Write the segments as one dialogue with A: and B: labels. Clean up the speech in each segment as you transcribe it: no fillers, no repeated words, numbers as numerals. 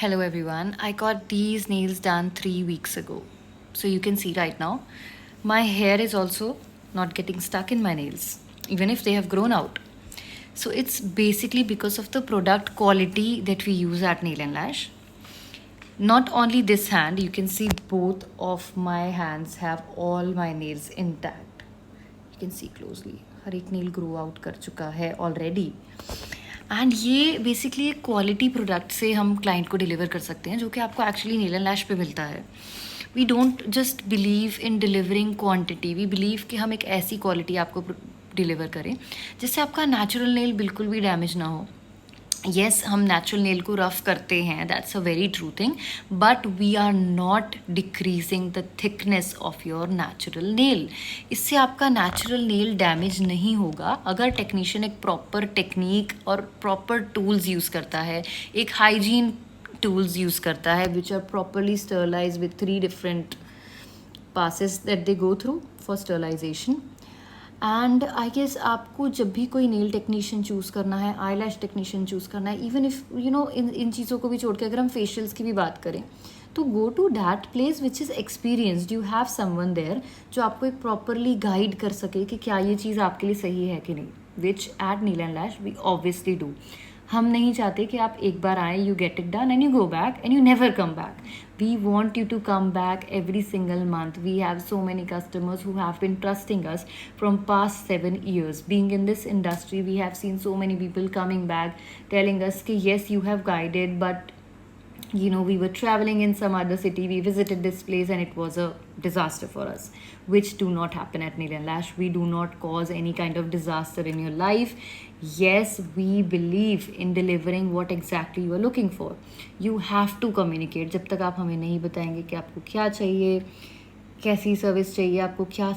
A: Hello everyone. I got these nails done 3 weeks ago. So you can see right now, my hair is also not getting stuck in my nails, even if they have grown out. So it's basically because of the product quality that we use at Nail and Lash. Not only this hand, you can see both of my hands have all my nails intact. You can see closely. हर एक nail grow out कर चुका है already. And ये basically एक quality product से हम client को deliver कर सकते हैं जो कि आपको एक्चुअली नेल एंड लैश पे मिलता है. We don't just believe in delivering quantity, we believe कि हम एक ऐसी क्वालिटी आपको डिलीवर करें जिससे आपका नेचुरल नेल बिल्कुल भी डैमेज ना हो. येस, हम नेचुरल नेल को रफ करते हैं, that's a very true thing, but we are not decreasing the thickness of your natural nail. इससे आपका नेचुरल नेल डैमेज नहीं होगा अगर टेक्नीशियन एक प्रॉपर टेक्निक और प्रॉपर टूल्स यूज़ करता है, एक हाइजीन टूल्स यूज़ करता है which are properly sterilise with 3 different passes that they go through for sterilization. And I guess आपको जब भी कोई नेल टेक्नीशियन चूज़ करना है, आई लैश टेक्नीशियन चूज़ करना है, इवन इफ़ यू नो इन चीज़ों को भी छोड़ के अगर हम फेशियल्स की भी बात करें तो go to that place which is experienced. You have someone there जो आपको एक प्रॉपरली गाइड कर सके कि क्या ये चीज़ आपके लिए सही है कि नहीं, which at nil and lash we obviously do. हम नहीं चाहते कि आप एक बार आए, you get it done and you go back and you never come back. We want you to come back every single month. We have so many customers who have been trusting us from past 7 years. Being in this industry, we have seen so many people coming back telling us कि yes, you have guided, but you know, we were traveling in some other city, we visited this place and it was a disaster for us, which do not happen at Nail and Lash. We do not cause any kind of disaster in your life. Yes, we believe in delivering what exactly you are looking for. You have to communicate. जब तक आप हमें नहीं बताएंगे कि आपको क्या चाहिए, कैसी सर्विस चाहिए, आपको क्या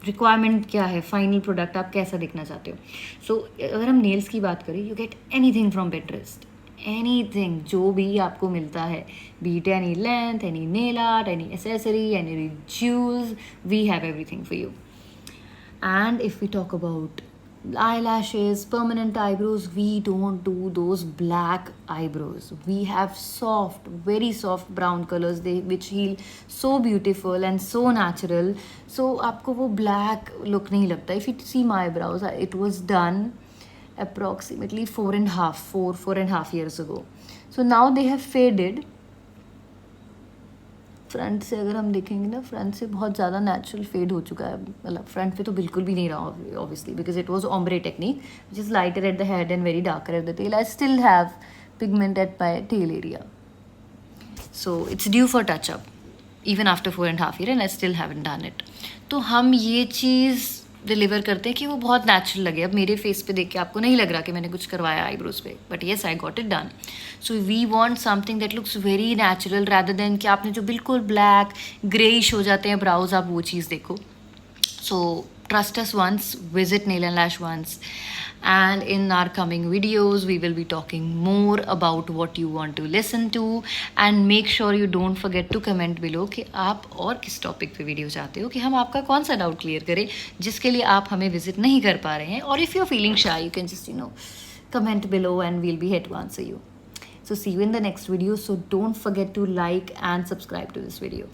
A: रिक्वायरमेंट क्या है, फाइनल प्रोडक्ट आप कैसा दिखना चाहते हो. सो अगर हम नेल्स की बात करें, you get anything from Pinterest. Anything जो भी आपको मिलता है, be it any length, any nail art, any accessory, any jewels, we have everything for you. And if we talk about eyelashes, permanent eyebrows, we don't do those black eyebrows. We have soft, very soft brown colors, which heal so beautiful and so natural. So आपको वो black look नहीं लगता. If you see my eyebrows, it was done approximately 4.5 years ago. So now they have faded. Front से अगर हम देखेंगे ना, front से बहुत ज़्यादा नेचुरल फेड हो चुका है. मतलब फ्रंट पे तो बिल्कुल भी नहीं रहा obviously, because it was ombre technique which is lighter at the head and very darker at the tail. I still have pigment at my tail area, so it's due for touch up even after 4.5 years and I still haven't done it. तो हम ये चीज़ deliver करते हैं कि वो बहुत natural लगे. अब मेरे फेस पे देख के आपको नहीं लग रहा कि मैंने कुछ करवाया आईब्रोज पे, but yes I got it done. So we want something that looks very natural rather than कि आपने जो बिल्कुल ब्लैक ग्रेइश हो जाते हैं ब्राउज, आप वो चीज़ देखो. So trust us once, visit Nail and Lash once, and in our coming videos we will be talking more about what you want to listen to, and make sure you don't forget to comment below कि आप और किस topic पे video चाहते हो कि हम आपका कौन सा डाउट क्लियर करें जिसके लिए आप हमें विजिट नहीं कर पा रहे हैं. और if you're feeling shy, you can just comment below and we'll be here to answer you. So see you in the next video. So don't forget to like and subscribe to this video.